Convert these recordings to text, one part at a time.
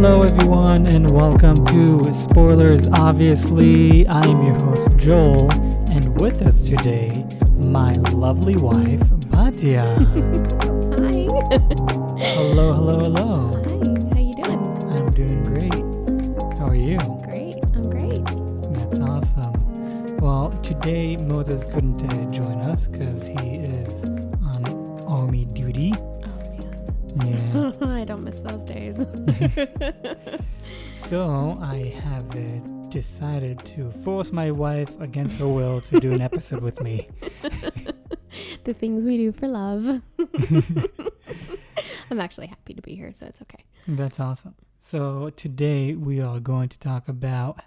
Hello everyone and welcome to Spoilers Obviously. I am your host Joel, and with us today, my lovely wife, Batyah. Hi. Hello. Hi, how you doing? I'm doing great. How are you? Great, I'm great. That's awesome. Well, today Moses couldn't join us because he is on army duty. Oh Yeah. man. I don't miss those days. So I have decided to force my wife against her will to do an episode with me. The things we do for love. I'm actually happy to be here, so it's okay. That's awesome. So today we are going to talk about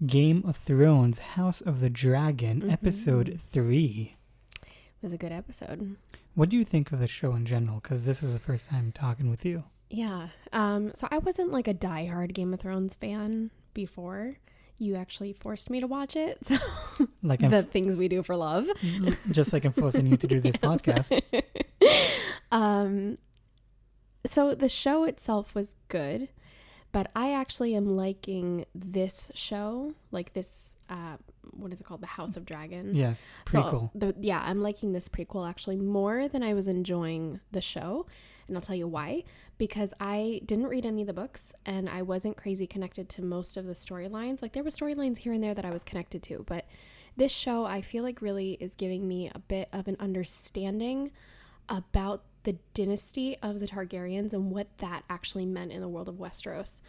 Game of Thrones House of the Dragon, episode 3. It was a good episode. What do you think of the show in general? Because this is the first time talking with you. Yeah. So I wasn't like a diehard Game of Thrones fan before. You actually forced me to watch it. So Like the things we do for love. Just like I'm forcing you to do this podcast. So the show itself was good, but I actually am liking this show, like this, what is it called? The House of Dragon. Yes, prequel. So I'm liking this prequel actually more than I was enjoying the show. And I'll tell you why. Because I didn't read any of the books and I wasn't crazy connected to most of the storylines. Like there were storylines here and there that I was connected to. But this show I feel like really is giving me a bit of an understanding about the dynasty of the Targaryens and what that actually meant in the world of Westeros.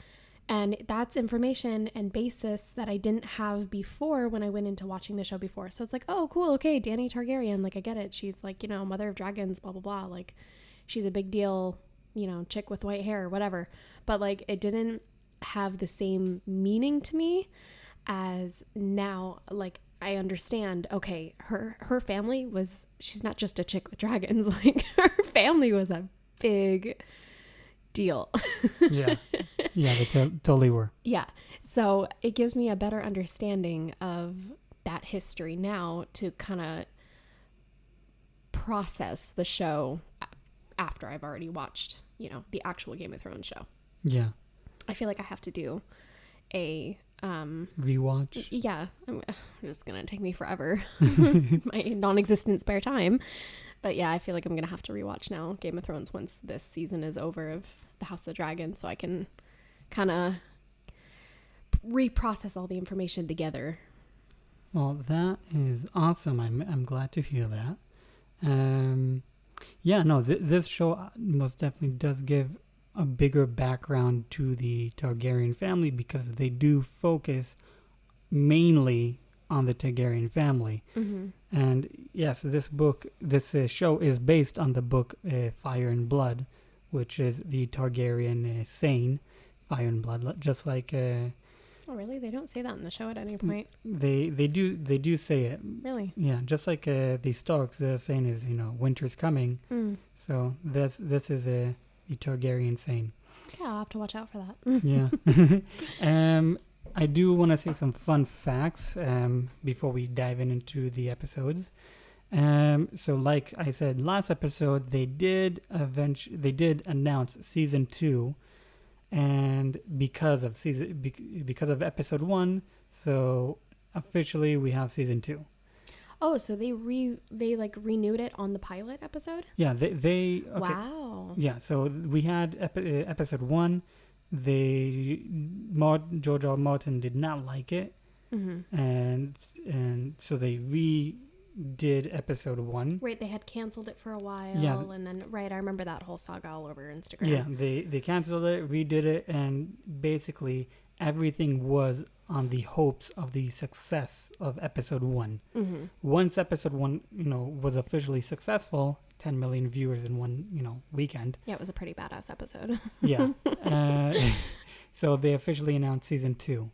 And that's information and basis that I didn't have before when I went into watching the show before. So it's like, oh, cool. Okay, Dany Targaryen. Like, I get it. She's like, mother of dragons, blah, blah, blah. Like, she's a big deal, chick with white hair or whatever. But like, it didn't have the same meaning to me as now. Like, I understand, okay, her family she's not just a chick with dragons. Like, her family was a big deal. Yeah, they totally were. Yeah. So it gives me a better understanding of that history now to kind of process the show after I've already watched, the actual Game of Thrones show. Yeah. I feel like I have to do a rewatch. Yeah. I'm just going to take me forever. My non-existent spare time. But yeah, I feel like I'm going to have to rewatch now Game of Thrones once this season is over of the House of Dragon, so I can kind of reprocess all the information together. Well, that is awesome. I'm glad to hear that. This show most definitely does give a bigger background to the Targaryen family because they do focus mainly on the Targaryen family. Mm-hmm. And yes, this show is based on the book Fire and Blood, which is the Targaryen saying, Fire and Blood, just like... oh, really? They don't say that in the show at any point? They do say it. Really? Yeah, just like the Starks, the saying is, winter's coming. Mm. So this is the Targaryen saying. Yeah, I'll have to watch out for that. Yeah. I do want to say some fun facts before we dive into the episodes. So like I said last episode, they did announce season 2, and because of episode 1, so officially we have season 2. Oh, so they renewed it on the pilot episode? Yeah, they okay. Wow. Yeah, so we had episode 1. George R. Martin did not like it, and so they redid episode 1. Right, they had canceled it for a while, and then I remember that whole saga all over Instagram. Yeah, they canceled it, redid it, and basically everything was on the hopes of the success of episode 1. Mm-hmm. Once episode 1, was officially successful, 10 million viewers in one, weekend. Yeah, it was a pretty badass episode. Yeah. So they officially announced season 2.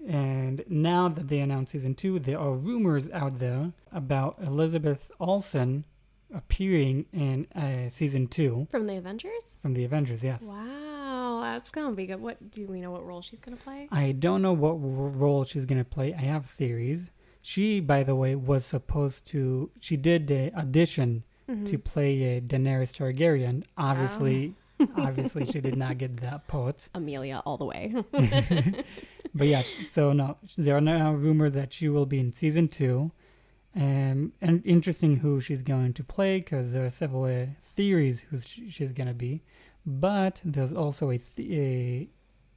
And now that they announced season 2, there are rumors out there about Elizabeth Olsen appearing in season 2. From the Avengers? From the Avengers, yes. Wow, that's going to be good. Do we know what role she's going to play? I don't know what role she's going to play. I have theories. She, by the way, she did the audition to play Daenerys Targaryen. Obviously, Obviously, she did not get that poet. Amelia all the way. But yeah, so no, there are now rumors that she will be in season 2. And interesting who she's going to play, because there are several theories who she's going to be. But there's also they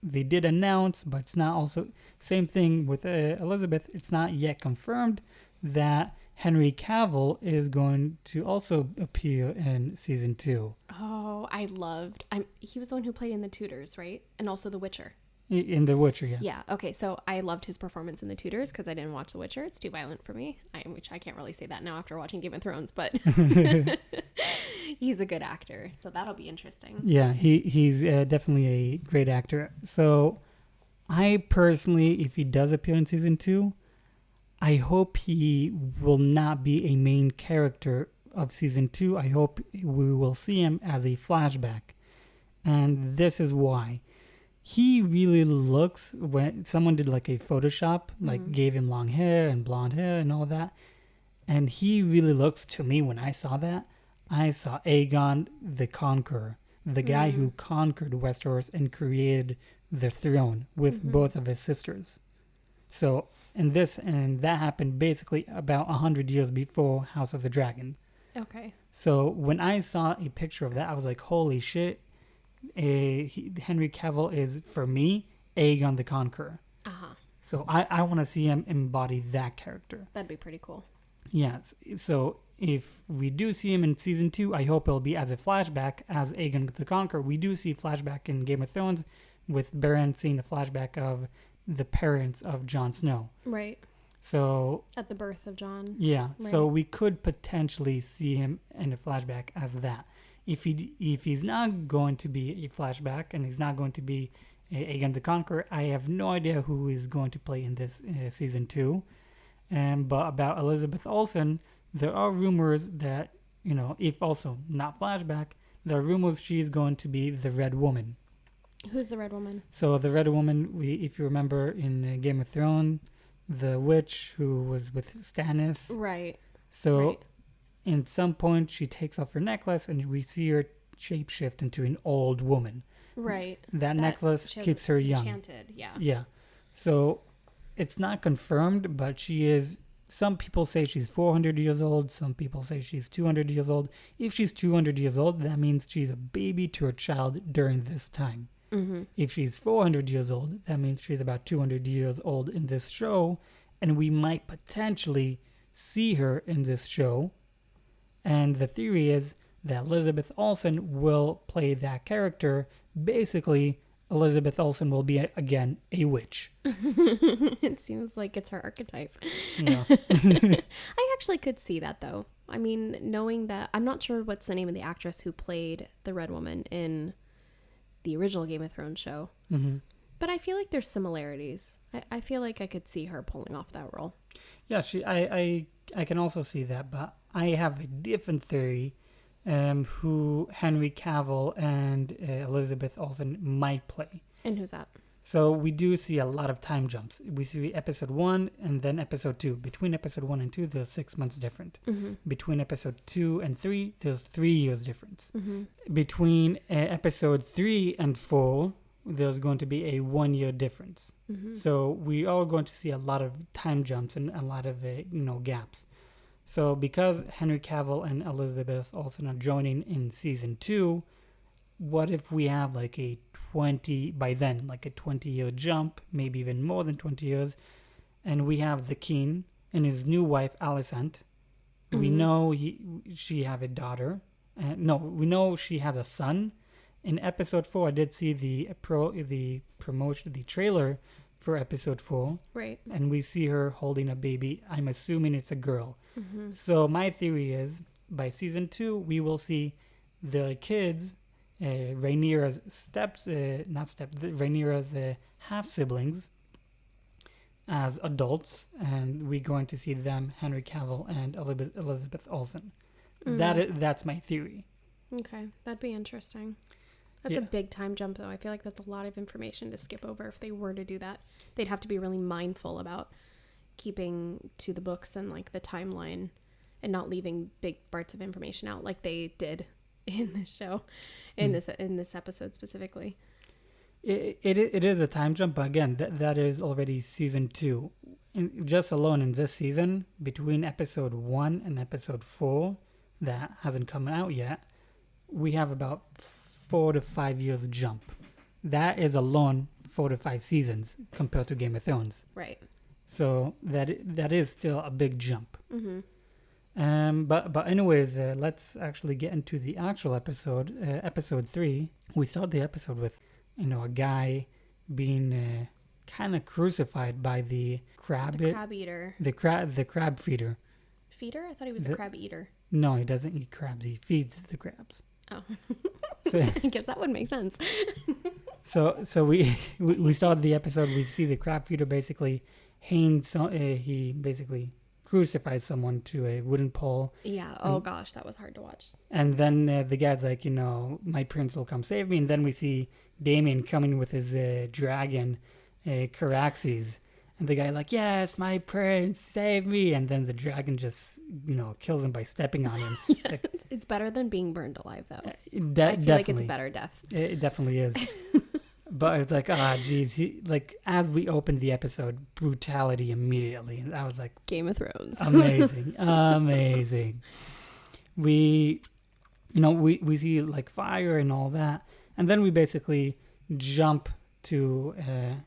did announce, but it's not also, same thing with Elizabeth, it's not yet confirmed that Henry Cavill is going to also appear in season 2. Oh, he was the one who played in The Tudors, right? And also The Witcher. In The Witcher, yes. Yeah, okay, so I loved his performance in The Tudors because I didn't watch The Witcher. It's too violent for me, which I can't really say that now after watching Game of Thrones, but he's a good actor, so that'll be interesting. Yeah, he's definitely a great actor. So I personally, if he does appear in season 2, I hope he will not be a main character of season 2. I hope we will see him as a flashback. And this is why. He really looks, when someone did like a Photoshop, like gave him long hair and blonde hair and all that. And he really looks, to me, when I saw that, I saw Aegon the Conqueror, the guy who conquered Westeros and created the throne with both of his sisters. So, and that happened basically about 100 years before House of the Dragon. Okay. So when I saw a picture of that, I was like, holy shit. Henry Cavill is, for me, Aegon the Conqueror. So I want to see him embody that character. That'd be pretty cool. Yeah. So if we do see him in season 2, I hope it'll be as a flashback as Aegon the Conqueror. We do see flashback in Game of Thrones with Beren seeing a flashback of the parents of Jon Snow. Right. So at the birth of Jon. Yeah. Right. So we could potentially see him in a flashback as that. If he's not going to be a flashback and he's not going to be Aegon the Conqueror, I have no idea who is going to play in this season 2. But about Elizabeth Olsen, there are rumors that, if also not flashback, there are rumors she's going to be the Red Woman. Who's the Red Woman? So the Red Woman, if you remember in Game of Thrones, the witch who was with Stannis. Right. So... Right. In some point, she takes off her necklace and we see her shapeshift into an old woman. Right. That necklace keeps her young. Enchanted, yeah. Yeah. So it's not confirmed, but she is. Some people say she's 400 years old. Some people say she's 200 years old. If she's 200 years old, that means she's a baby to her child during this time. Mm-hmm. If she's 400 years old, that means she's about 200 years old in this show. And we might potentially see her in this show. And the theory is that Elizabeth Olsen will play that character. Basically, Elizabeth Olsen will be, again, a witch. It seems like it's her archetype. Yeah. I actually could see that, though. I mean, knowing that... I'm not sure what's the name of the actress who played the Red Woman in the original Game of Thrones show. Mm-hmm. But I feel like there's similarities. I feel like I could see her pulling off that role. Yeah, I can also see that, but I have a different theory who Henry Cavill and Elizabeth Olsen might play. And who's that? So we do see a lot of time jumps. We see episode 1 and then episode 2. Between episode 1 and 2, there's 6 months different. Mm-hmm. Between episode 2 and 3, there's 3 years difference. Mm-hmm. Between episode 3 and 4, there's going to be a 1 year difference. Mm-hmm. So we are going to see a lot of time jumps and a lot of gaps. So because Henry Cavill and Elizabeth Olsen are joining in season 2, what if we have like a 20-year jump, maybe even more than 20 years, and we have the king and his new wife Alicent. Mm-hmm. We know she have a daughter. We know she has a son. In episode 4, I did see the promotion, the trailer for episode 4. Right. And we see her holding a baby. I'm assuming it's a girl. Mm-hmm. So my theory is, by season 2, we will see the kids, Rhaenyra's Rhaenyra's half-siblings, as adults, and we're going to see them, Henry Cavill and Elizabeth Olsen. Mm-hmm. That's my theory. Okay, that'd be interesting. That's a big time jump, though. I feel like that's a lot of information to skip over if they were to do that. They'd have to be really mindful about keeping to the books and like the timeline and not leaving big parts of information out like they did in this show, in this episode specifically. It is a time jump, but again, that is already season 2. Just alone in this season, between episode 1 and episode 4, that hasn't come out yet, we have about 4 to 5 years jump. That is alone 4 to 5 seasons compared to Game of Thrones. Right. So that is still a big jump. Mm-hmm. But anyways, let's actually get into the actual episode. Episode 3. We start the episode with a guy being kind of crucified by the crab eater. The crab feeder. Feeder? I thought he was the crab eater. No, he doesn't eat crabs. He feeds the crabs. Oh. So, I guess that would make sense. so we started the episode. We see the crab feeder basically he basically crucifies someone to a wooden pole. Yeah. Oh gosh, that was hard to watch. And then the guy's like, my prince will come save me. And then we see Damien coming with his dragon, Caraxes. And the guy like, yes, my prince, save me. And then the dragon just, kills him by stepping on him. Yeah, like, it's better than being burned alive, though. I feel definitely. like it's a better death. It definitely is. But it's like, geez. As we opened the episode, brutality immediately. And I was like, Game of Thrones. Amazing. Amazing. We see like fire and all that. And then we basically jump to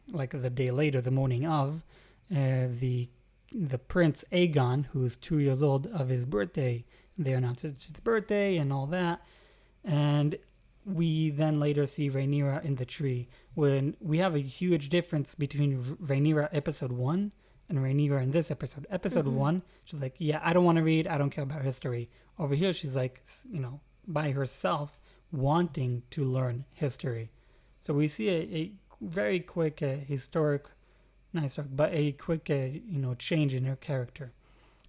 the day later, the morning of the Prince Aegon, who's 2 years old, of his birthday. They announced it's his birthday and all that. And we then later see Rhaenyra in the tree, when we have a huge difference between Rhaenyra episode 1 and Rhaenyra in this episode. Episode 1, she's like, yeah, I don't want to read. I don't care about history. Over here, she's like, by herself, wanting to learn history. So we see a very quick but a quick, change in her character.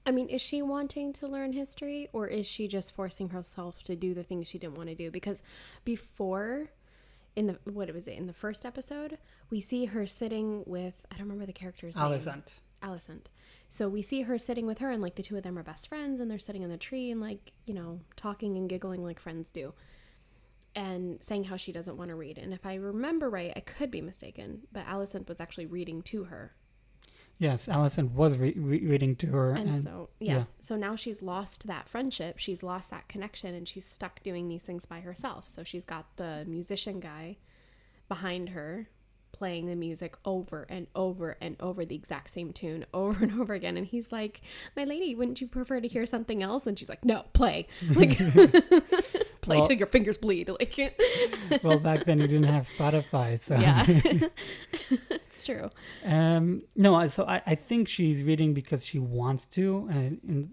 I mean, is she wanting to learn history, or is she just forcing herself to do the things she didn't want to do? Because before, in the first episode, we see her sitting with, I don't remember the character's name. Alicent. So we see her sitting with her, and like the two of them are best friends, and they're sitting in the tree and like, talking and giggling like friends do, and saying how she doesn't want to read. And if I remember right, I could be mistaken, but Alicent was actually reading to her. Yes, Alicent was reading to her. And so, yeah. So now she's lost that friendship. She's lost that connection, and she's stuck doing these things by herself. So she's got the musician guy behind her playing the music over and over and over, the exact same tune over and over again. And he's like, my lady, wouldn't you prefer to hear something else? And she's like, no, play. Like, play till your fingers bleed. Like, well, back then you didn't have Spotify, so yeah. It's true. No, so I think she's reading because she wants to, and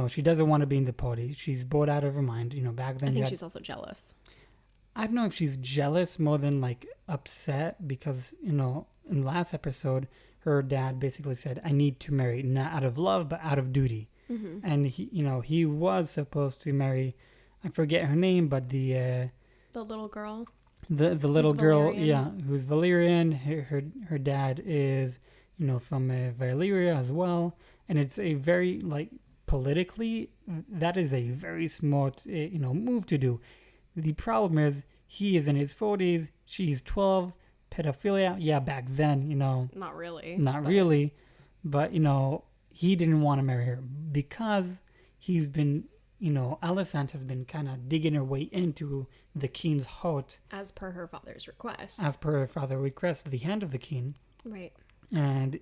she doesn't want to be in the party. She's bored out of her mind. Back then I think she's also jealous. I don't know if she's jealous more than like upset, because in last episode her dad basically said, I need to marry, not out of love but out of duty. Mm-hmm. And he was supposed to marry, I forget her name, but the little girl. The little girl, Valyrian. yeah, who's Valyrian. Her dad is from Valyria as well, and it's a very politically, that is a very smart move to do. The problem is he is in his 40s, she's 12. Pedophilia, yeah, back then, Not really. But he didn't want to marry her because he's been, Alicent has been kind of digging her way into the king's heart. As per her father's request. The hand of the king. Right. And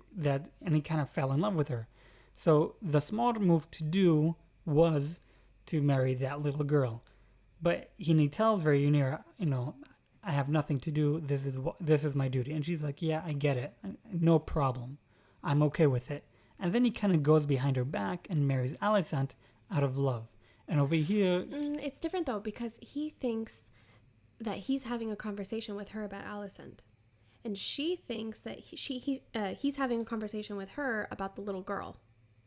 he kind of fell in love with her. So the smart move to do was to marry that little girl. But he tells Rhaenyra, I have nothing to do. This is my duty. And she's like, yeah, I get it. No problem. I'm okay with it. And then he kind of goes behind her back and marries Alicent out of love. And over here... it's different, though, because he thinks that he's having a conversation with her about Alicent. And she thinks that he's having a conversation with her about the little girl.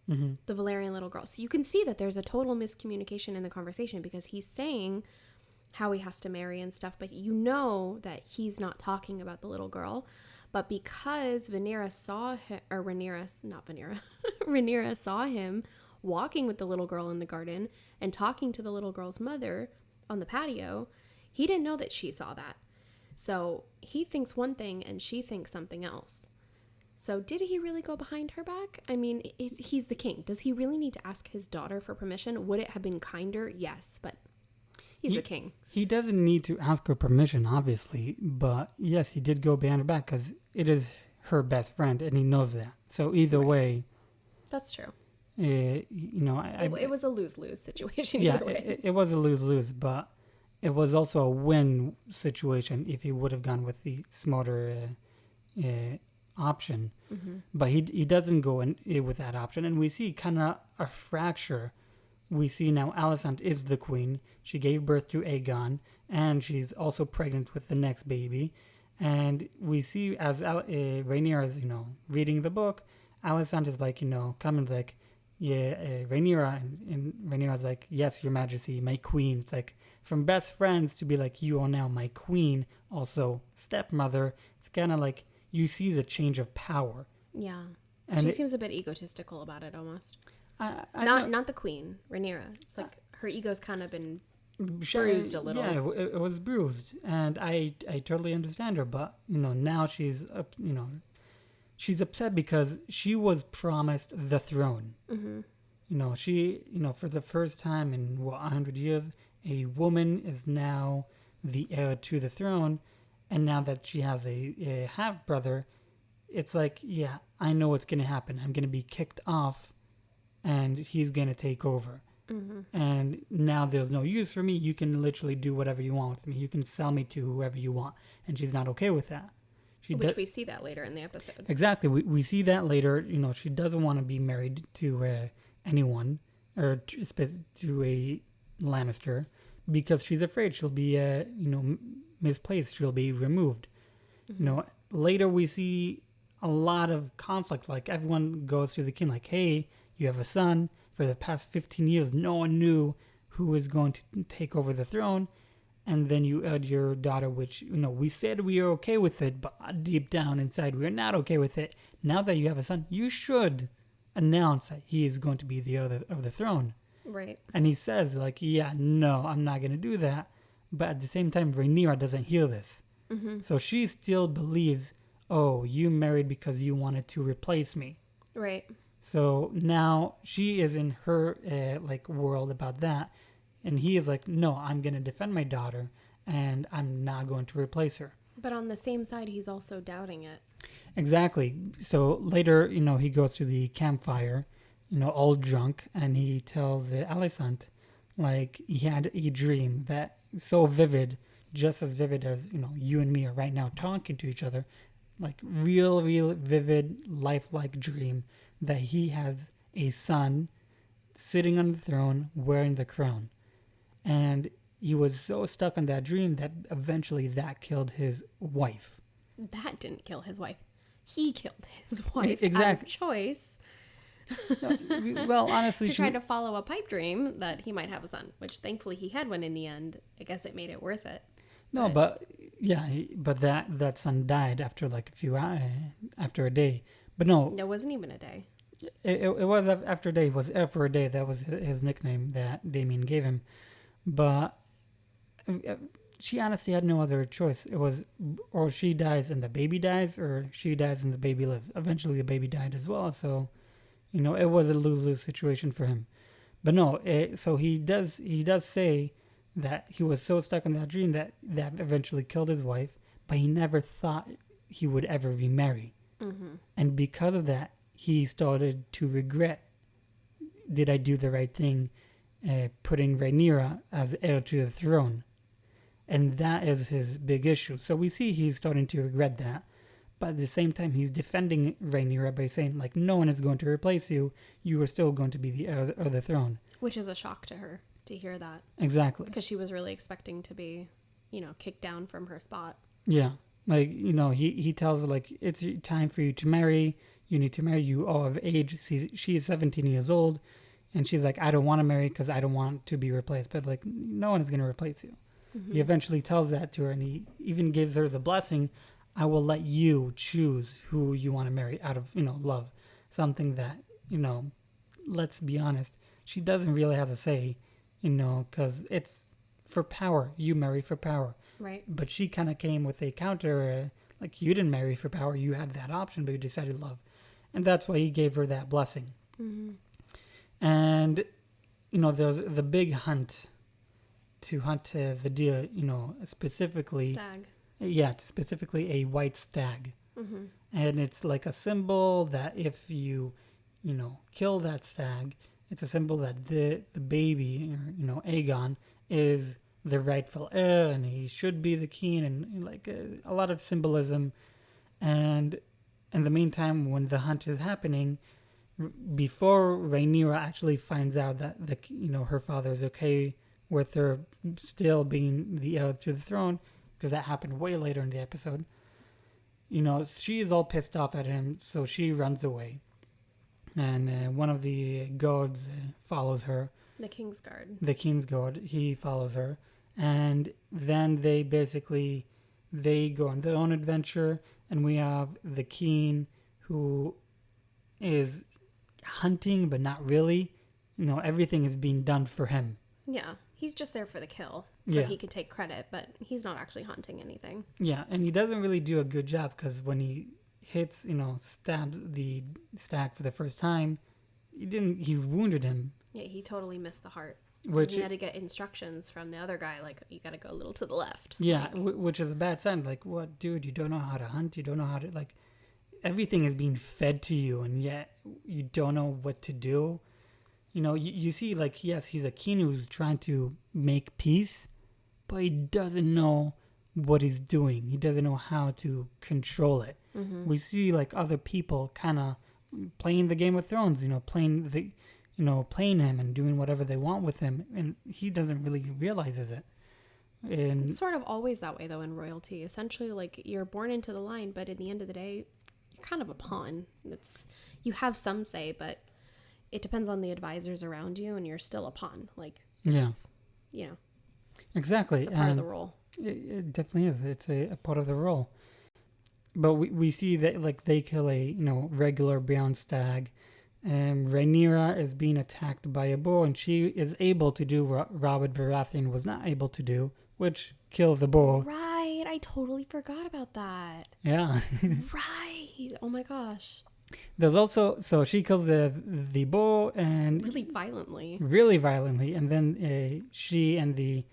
Mm-hmm. The Valyrian little girl. So you can see that there's a total miscommunication in the conversation, because he's saying how he has to marry and stuff, but that he's not talking about the little girl. But because Rhaenyra saw Rhaenyra saw him walking with the little girl in the garden and talking to the little girl's mother, on the patio, he didn't know that she saw that. So he thinks one thing and she thinks something else. So did he really go behind her back? I mean, he's the king. Does he really need to ask his daughter for permission? Would it have been kinder? Yes, but he's the king. He doesn't need to ask her permission, obviously. But yes, he did go behind her back because it is her best friend and he knows that. So either way. That's true. It was a lose-lose situation. Yeah, either way. it was a lose-lose, but it was also a win situation if he would have gone with the smarter option. Mm-hmm. But he doesn't go in with that option, and we see kind of a fracture. We see now Alicent is the queen. She gave birth to Aegon, and she's also pregnant with the next baby. And we see as Rhaenyra is, reading the book, Alicent is like, coming like, yeah, Rhaenyra, and Rhaenyra's like, yes, your majesty, my queen. It's like, from best friends to be like, you are now my queen, also stepmother. It's kind of like, you see the change of power. Yeah. And she seems a bit egotistical about it almost. Not the queen, Rhaenyra. It's like her ego's kind of been bruised a little. Yeah, it was bruised. And I totally understand her. But, now she's, she's upset because she was promised the throne. Mm-hmm. She, for the first time in 100 years, a woman is now the heir to the throne. And now that she has a half brother, it's like, yeah, I know what's going to happen. I'm going to be kicked off and he's going to take over. Mm-hmm. And now there's no use for me. You can literally do whatever you want with me. You can sell me to whoever you want. And she's not okay with that. We see that later in the episode. Exactly. We see that later. She doesn't want to be married to anyone or to a Lannister because she's afraid she'll be, misplaced. She'll be removed. Mm-hmm. Later we see a lot of conflict. Like everyone goes to the king like, hey, you have a son. For the past 15 years, no one knew who was going to take over the throne. And then you add your daughter, which, we said we are okay with it, but deep down inside, we're not okay with it. Now that you have a son, you should announce that he is going to be the heir of the throne. Right. And he says, like, yeah, no, I'm not going to do that. But at the same time, Rhaenyra doesn't hear this. Mm-hmm. So she still believes, oh, you married because you wanted to replace me. Right. So now she is in her, world about that. And he is like, no, I'm going to defend my daughter and I'm not going to replace her. But on the same side, he's also doubting it. Exactly. So later, he goes to the campfire, all drunk, and he tells Alicent, like, he had a dream that so vivid, just as vivid as, you and me are right now talking to each other, like real vivid, lifelike dream that he has a son sitting on the throne wearing the crown. And he was so stuck on that dream that eventually that killed his wife. That didn't kill his wife. He killed his wife exactly. out of choice. Well, honestly, to try to follow a pipe dream that he might have a son, which thankfully he had one in the end. I guess it made it worth it. No, but that son died after like after a day. But no, it wasn't even a day. It was after a day. It was for a day. That was his nickname that Damien gave him. But she honestly had no other choice. It was, or she dies and the baby dies, or she dies and the baby lives. Eventually, the baby died as well. So, it was a lose-lose situation for him. But no, so he does say that he was so stuck in that dream that eventually killed his wife, but he never thought he would ever remarry. Mm-hmm. And because of that, he started to regret, did I do the right thing, putting Rhaenyra as heir to the throne? And that is his big issue. So we see he's starting to regret that. But at the same time, he's defending Rhaenyra by saying, like, no one is going to replace you. You are still going to be the heir of the throne. Which is a shock to her to hear that. Exactly. Because she was really expecting to be, kicked down from her spot. Yeah. Like, he tells her, like, it's time for you to marry. You need to marry. You are of age. She is 17 years old. And she's like, I don't want to marry because I don't want to be replaced. But, like, no one is going to replace you. Mm-hmm. He eventually tells that to her. And he even gives her the blessing, I will let you choose who you want to marry out of, love. Something that, let's be honest, she doesn't really have a say, because it's for power. You marry for power. Right. But she kind of came with a counter, like, you didn't marry for power. You had that option, but you decided love. And that's why he gave her that blessing. Mm-hmm. And, there's the big hunt to hunt the deer, specifically. Stag. Yeah, specifically a white stag. Mm-hmm. And it's like a symbol that if you, kill that stag, it's a symbol that the baby, or, Aegon, is the rightful heir and he should be the king, and like a lot of symbolism. And in the meantime, when the hunt is happening, before Rhaenyra actually finds out that her father is okay with her still being the heir to the throne, because that happened way later in the episode, she is all pissed off at him, so she runs away. And one of the guards follows her. The King's Guard. The King's Guard, he follows her. And then they go on their own adventure, and we have the king who is hunting, but not really. Everything is being done for him. Yeah, he's just there for the kill, so he can take credit, but he's not actually hunting anything. Yeah, and he doesn't really do a good job, because when he hits, stabs the stag for the first time, he wounded him. Yeah, he totally missed the heart. Which he had to get instructions from the other guy, like, you got to go a little to the left. Yeah, which is a bad sign. Like, what, dude? You don't know how to hunt. You don't know how to, like, everything is being fed to you, and yet you don't know what to do. You see, like, yes, he's a king who's trying to make peace, but he doesn't know what he's doing. He doesn't know how to control it. Mm-hmm. We see, like, other people kind of playing the Game of Thrones, playing him and doing whatever they want with him, and he doesn't really realizes it. And it's sort of always that way, though, in royalty. Essentially, like, you're born into the line, but at the end of the day, you're kind of a pawn. You have some say, but it depends on the advisors around you, and you're still a pawn. Like, exactly. It's a part of the role. It definitely is. It's a part of the role. But we see that, like, they kill a regular brown stag. And Rhaenyra is being attacked by a boar, and she is able to do what Robert Baratheon was not able to do, which kill the boar. Right, I totally forgot about that. Yeah. Right. Oh my gosh. There's also, so she kills the boar, and really violently, and then she and the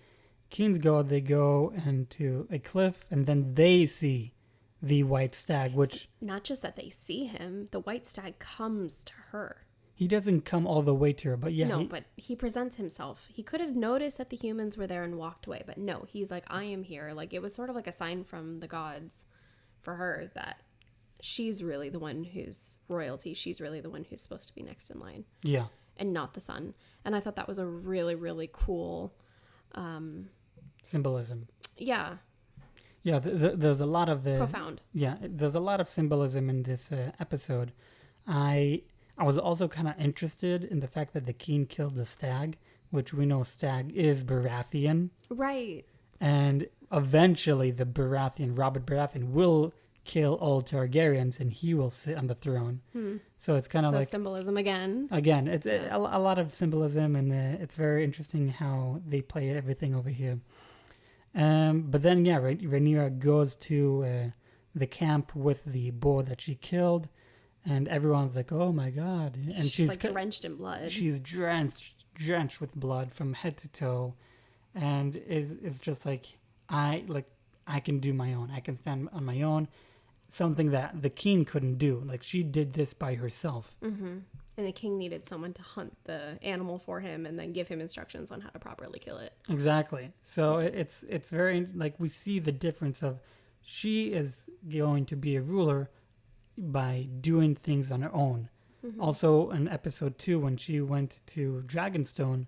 Kingsguard, they go into a cliff, and then they see the white stag, which... Not just that they see him, the white stag comes to her. He doesn't come all the way to her, but yeah. No, but he presents himself. He could have noticed that the humans were there and walked away, but no, he's like, I am here. Like, it was sort of like a sign from the gods for her that she's really the one who's royalty. She's really the one who's supposed to be next in line. Yeah. And not the son. And I thought that was a really, really cool... symbolism. Yeah. Yeah, there's a lot of... It's profound. Yeah, there's a lot of symbolism in this episode. I was also kind of interested in the fact that the king killed the stag, which we know stag is Baratheon. Right. And eventually Robert Baratheon, will kill all Targaryens, and he will sit on the throne. So it's kind of like... symbolism again. Again, it's a lot of symbolism, and it's very interesting how they play everything over here. But then, yeah, Rhaenyra goes to the camp with the boar that she killed, and everyone's like, "Oh my god!" And she's like drenched in blood. She's drenched with blood from head to toe, and is just like, I can do my own. I can stand on my own. Something that the king couldn't do. Like, she did this by herself. Mm-hmm. And the king needed someone to hunt the animal for him and then give him instructions on how to properly kill it. Exactly. So it's very, like, we see the difference of she is going to be a ruler by doing things on her own. Mm-hmm. Also, in episode 2, when she went to Dragonstone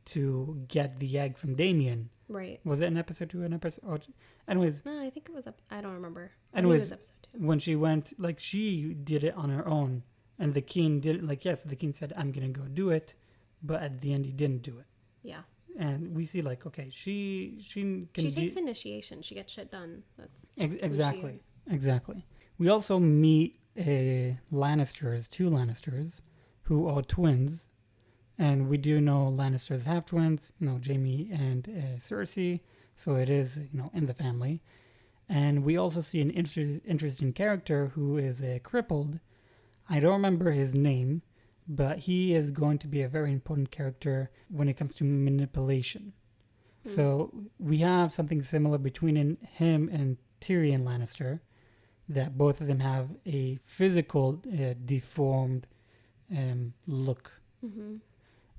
to get the egg from Damien. Right. Was it in episode 2 or an episode? Anyways. No, I think it was, I don't remember. Anyways, it was episode 2. When she went, like, she did it on her own. And the king did, like, yes, the king said, I'm going to go do it. But at the end, he didn't do it. Yeah. And we see, like, okay, she takes initiation. She gets shit done. That's exactly. Exactly. We also meet two Lannisters, who are twins. And we do know Lannisters have twins, Jaime and Cersei. So it is, in the family. And we also see an interesting character who is crippled. I don't remember his name, but he is going to be a very important character when it comes to manipulation. So we have something similar between him and Tyrion Lannister, that both of them have a physical deformed look. Mm-hmm.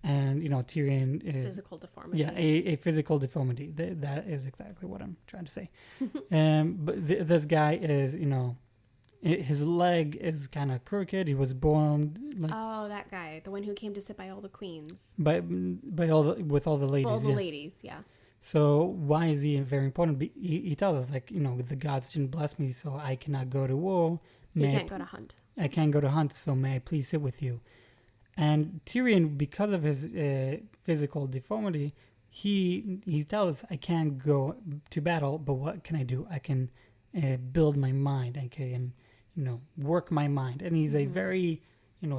And, Tyrion is... Physical deformity. Yeah, a physical deformity. That is exactly what I'm trying to say. But this guy is, his leg is kind of crooked. He was born... that guy. The one who came to sit by all the queens. With all the ladies. All the ladies, yeah. So why is he very important? He tells us, the gods didn't bless me, so I cannot go to war. You can't go to hunt. I can't go to hunt, so may I please sit with you? And Tyrion, because of his physical deformity, he tells us, I can't go to battle, but what can I do? I can build my mind. I can, work my mind. And he's a very,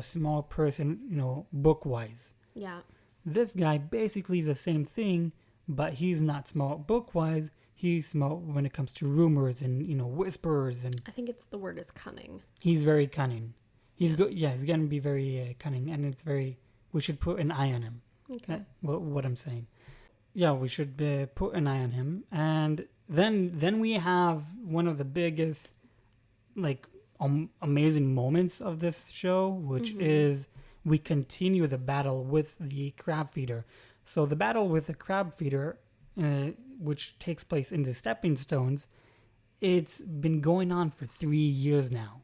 small person, book-wise. Yeah. This guy basically is the same thing, but he's not smart book-wise. He's smart when it comes to rumors and, whispers. And I think the word is cunning. He's very cunning. He's he's going to be very cunning, and we should put an eye on him. Okay. What I'm saying. Yeah, we should put an eye on him. And then we have one of the biggest, amazing moments of this show, which is we continue the battle with the crab feeder. So the battle with the crab feeder, which takes place in the Stepping Stones, it's been going on for 3 years now.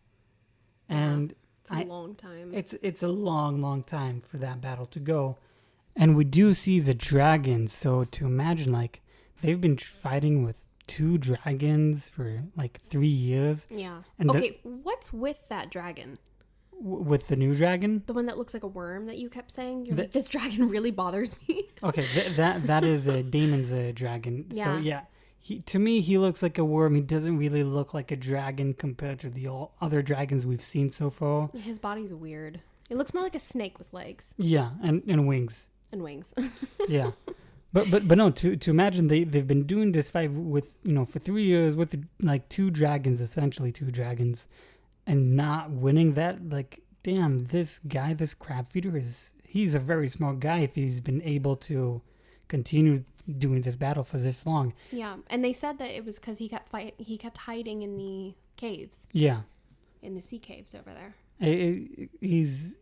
And it's a long time. It's a long, long time for that battle to go. And we do see the dragons. So to imagine, they've been fighting with 2 dragons for 3 years. Yeah. And what's with that dragon? With the new dragon? The one that looks like a worm that you kept saying? You're like, this dragon really bothers me. Okay, that is Daemon's dragon. Yeah. So yeah, to me, he looks like a worm. He doesn't really look like a dragon compared to the other dragons we've seen so far. His body's weird. It looks more like a snake with legs. Yeah, and wings. And wings. Yeah. But no, to imagine they've been doing this fight with, for 3 years with 2 dragons, essentially 2 dragons, and not winning that, damn, this guy, this crab feeder he's a very smart guy if he's been able to continue doing this battle for this long. Yeah, and they said that it was because he kept hiding in the caves. Yeah. In the sea caves over there. He's,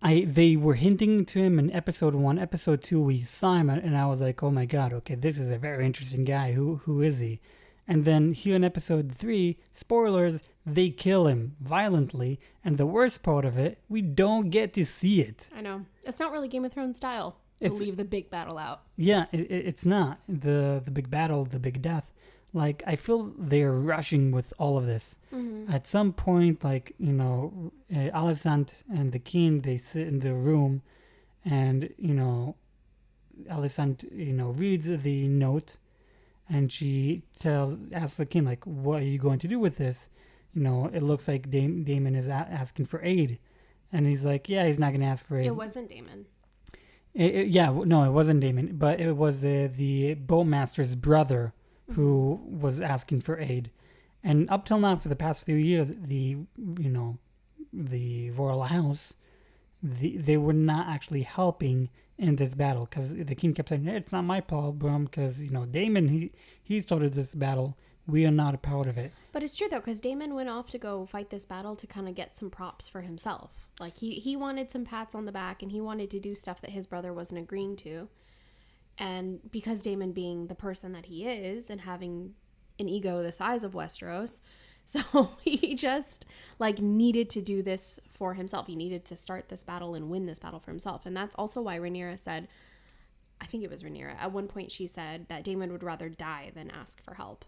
they were hinting to him in episode 1. Episode 2, we saw him, and I was like, oh my god, okay, this is a very interesting guy. Who is he? And then here in episode 3, spoilers, they kill him violently. And the worst part of it, we don't get to see it. I know. It's not really Game of Thrones style to leave the big battle out. Yeah, it's not. The big battle, the big death. I feel they're rushing with all of this. Mm-hmm. At some point, Alicent and the king, they sit in the room and, Alicent, reads the note. And she asks the king, what are you going to do with this? It looks like Daemon is asking for aid. And he's like, yeah, he's not going to ask for aid. It wasn't Daemon. It wasn't Daemon. But it was the boatmaster's brother who was asking for aid. And up till now, for the past few years, the royal house, they were not actually helping in this battle, because the king kept saying, hey, it's not my problem, because Daemon, he started this battle. We are not a part of it. But it's true though, because Daemon went off to go fight this battle to kind of get some props for himself. He wanted some pats on the back, and he wanted to do stuff that his brother wasn't agreeing to. And because Daemon, being the person that he is and having an ego the size of Westeros, so he just needed to do this for himself. He needed to start this battle and win this battle for himself. And that's also why Rhaenyra said, I think it was Rhaenyra, at one point she said that Daemon would rather die than ask for help.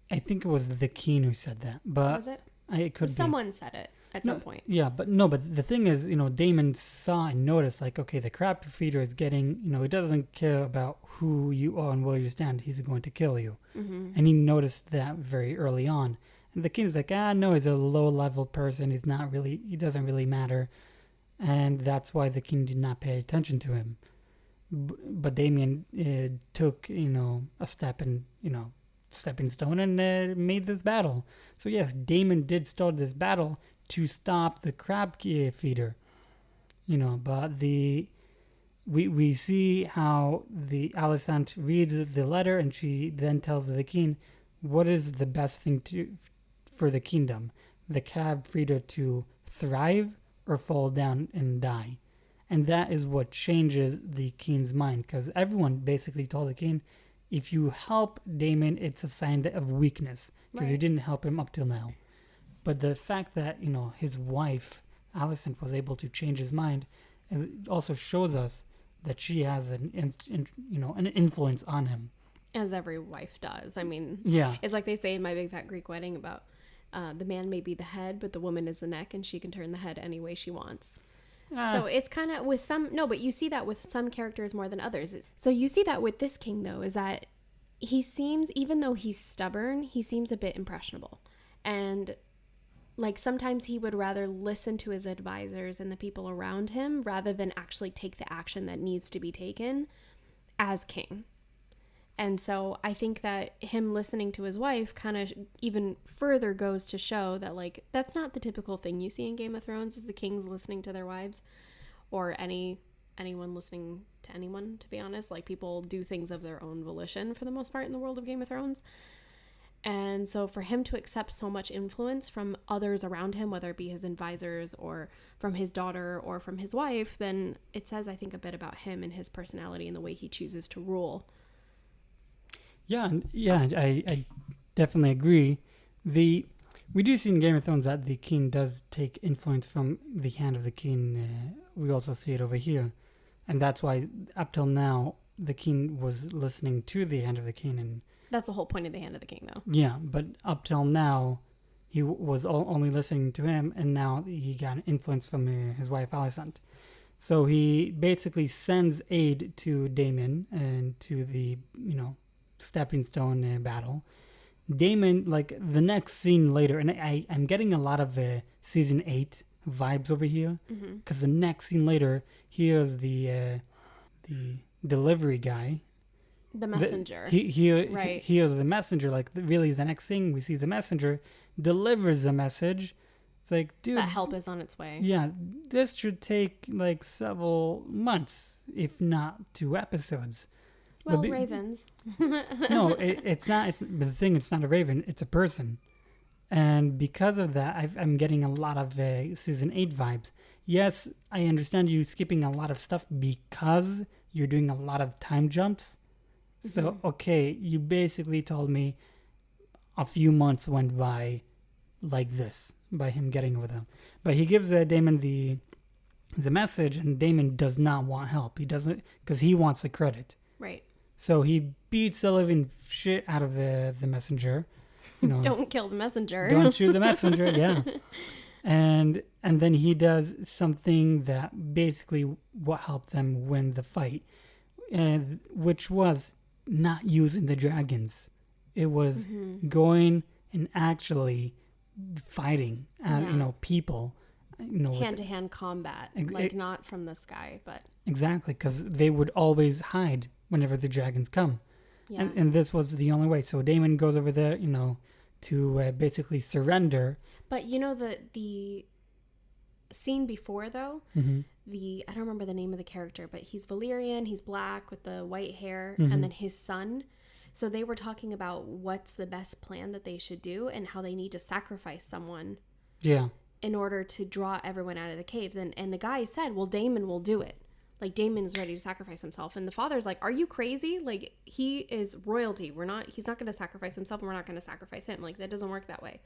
I think it was the king who said that. But was it? It could Someone said it at some point. Yeah, but the thing is, Daemon saw and noticed, okay, the crab feeder is getting, he doesn't care about who you are and where you stand. He's going to kill you. Mm-hmm. And he noticed that very early on. And the king is like, no, he's a low-level person. He doesn't really matter. and that's why the king did not pay attention to him. But Damien took, a stepping stone and made this battle. So yes, Damon did start this battle to stop the crab feeder. But we see how the Alicent reads the letter, and she then tells the king what is the best thing for the kingdom: the crab feeder to thrive or fall down and die. And that is what changes the king's mind, because everyone basically told the king, if you help Damon, it's a sign of weakness, because you didn't help him up till now. But the fact that, his wife, Alicent, was able to change his mind, it also shows us that she has an influence on him. As every wife does. I mean, yeah, it's like they say in My Big Fat Greek Wedding about the man may be the head, but the woman is the neck, and she can turn the head any way she wants. So it's kind of with some, no, but you see that with some characters more than others. So you see that with this king, though, is that he seems, even though he's stubborn, he seems a bit impressionable. And like sometimes he would rather listen to his advisors and the people around him rather than actually take the action that needs to be taken as king. And so I think that him listening to his wife kind of even further goes to show that, like, that's not the typical thing you see in Game of Thrones, is the kings listening to their wives, or anyone listening to anyone, to be honest. Like, people do things of their own volition for the most part in the world of Game of Thrones. And so for him to accept so much influence from others around him, whether it be his advisors or from his daughter or from his wife, then it says, I think, a bit about him and his personality and the way he chooses to rule. Yeah, I definitely agree. We do see in Game of Thrones that the king does take influence from the Hand of the King. We also see it over here, and that's why up till now the king was listening to the Hand of the King, and that's the whole point of the Hand of the King, though. Yeah, but up till now he was only listening to him, and now he got influence from his wife Alicent. So he basically sends aid to Daemon and to the stepping stone battle. Daemon, like the next scene later, and I'm getting a lot of season 8 vibes over here, because the next scene later, here's the delivery guy, the messenger. Here's the messenger. Like really, the next thing we see, the messenger delivers a message. It's like, dude, that help is on its way. Yeah, this should take like several months, if not 2 episodes. Well, ravens. No, it's not. The thing, it's not a raven. It's a person. And because of that, I'm getting a lot of season 8 vibes. Yes, I understand you skipping a lot of stuff because you're doing a lot of time jumps. So, okay, you basically told me a few months went by like this, by him getting over them. But he gives Daemon the message, and Daemon does not want help. He doesn't, because he wants the credit. Right. So he beats the living shit out of the messenger. Don't kill the messenger. Don't shoot the messenger, yeah. And then he does something that basically what helped them win the fight, which was not using the dragons. It was going and actually fighting, people. Hand-to-hand combat, not from the sky, but... Exactly, because they would always hide whenever the dragons come. Yeah. And this was the only way. So Daemon goes over there, to basically surrender. But the scene before, though, I don't remember the name of the character, but he's Valyrian, he's black with the white hair, and then his son. So they were talking about what's the best plan that they should do and how they need to sacrifice someone. Yeah. In order to draw everyone out of the caves. And the guy said, well, Daemon will do it. Like, Daemon's ready to sacrifice himself. And the father's like, are you crazy? Like, he is royalty. He's not going to sacrifice himself, and we're not going to sacrifice him. Like, that doesn't work that way.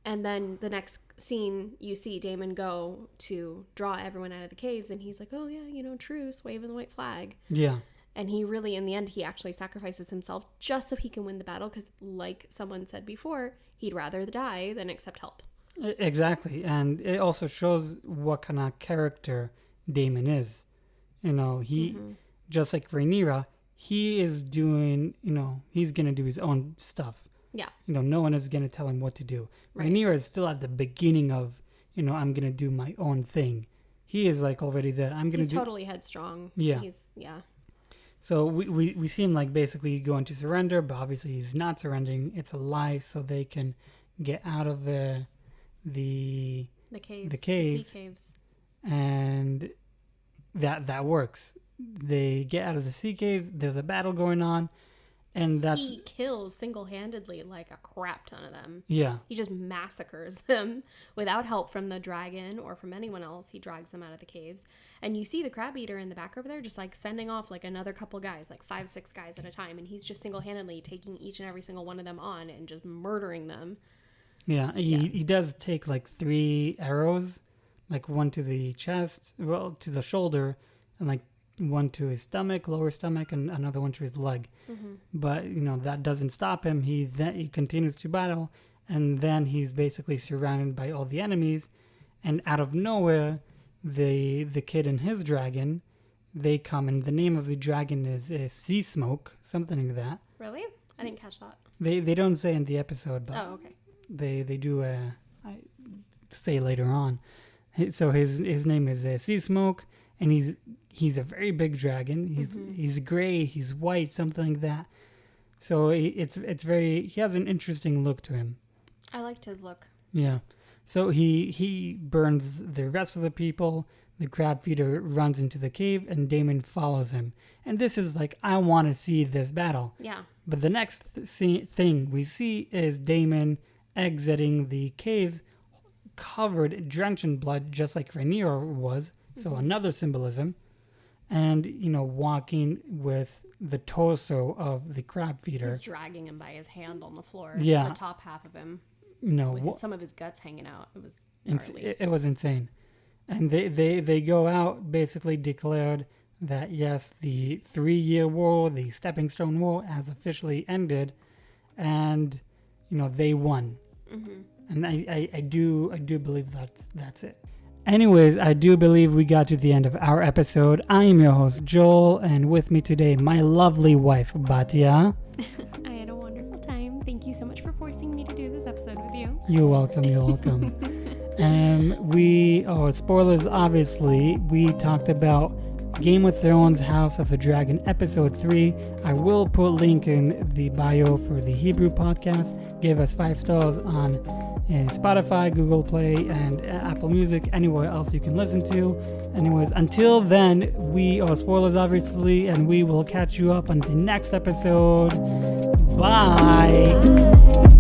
And then the next scene, you see Daemon go to draw everyone out of the caves, and he's like, oh, yeah, truce, waving the white flag. Yeah. And he really, in the end, he actually sacrifices himself just so he can win the battle, because like someone said before, he'd rather die than accept help. Exactly. And it also shows what kind of character Daemon is. He, just like Rhaenyra, he is doing, he's going to do his own stuff. Yeah. No one is going to tell him what to do. Right. Rhaenyra is still at the beginning of, I'm going to do my own thing. he is like already there. He's totally headstrong. Yeah. Yeah. So we see him like basically going to surrender, but obviously he's not surrendering. It's a lie so they can get out of the caves. The sea caves. And that works. They get out of the sea caves. There's a battle going on, and he kills single-handedly like a crap ton of them. Yeah, he just massacres them without help from the dragon or from anyone else. He drags them out of the caves, and you see the crab eater in the back over there, just like sending off like another couple guys, like 5-6 guys at a time, and he's just single-handedly taking each and every single one of them on and just murdering them. Yeah, he does take like 3 arrows, like one to the chest, well, to the shoulder, and like one to his stomach, lower stomach, and another one to his leg. Mm-hmm. But that doesn't stop him. He continues to battle, and then he's basically surrounded by all the enemies. And out of nowhere, the kid and his dragon, they come, and the name of the dragon is Sea Smoke, something like that. Really? I didn't catch that. They don't say in the episode, but okay. They do say later on. So his name is Sea Smoke, and he's a very big dragon. He's gray, he's white, something like that. So it's very, he has an interesting look to him. I liked his look. Yeah. So he burns the rest of the people. The crab feeder runs into the cave, and Damon follows him. And this is like, I want to see this battle. Yeah. But the next thing we see is Damon exiting the caves, drenched in blood, just like Rhaenyra was. So another symbolism. And, walking with the torso of the crab feeder. He's dragging him by his hand on the floor. Yeah. The top half of him. With some of his guts hanging out. It was gnarly. It was insane. And they go out, basically declared that, yes, the 3-year war, the Stepping Stone War, has officially ended. And, they won. Mm-hmm. And I do believe that's it. Anyways, I do believe we got to the end of our episode. I am your host, Joel, and with me today, my lovely wife, Batyah. I had a wonderful time. Thank you so much for forcing me to do this episode with you. You're welcome. Spoilers, obviously. We talked about Game of Thrones House of the Dragon episode 3. I will put link in the bio for the Hebrew podcast. Give us 5 stars on Spotify, Google Play, and Apple Music, anywhere else you can listen to. Anyways, until then, we are Spoilers, obviously, and we will catch you up on the next episode. Bye.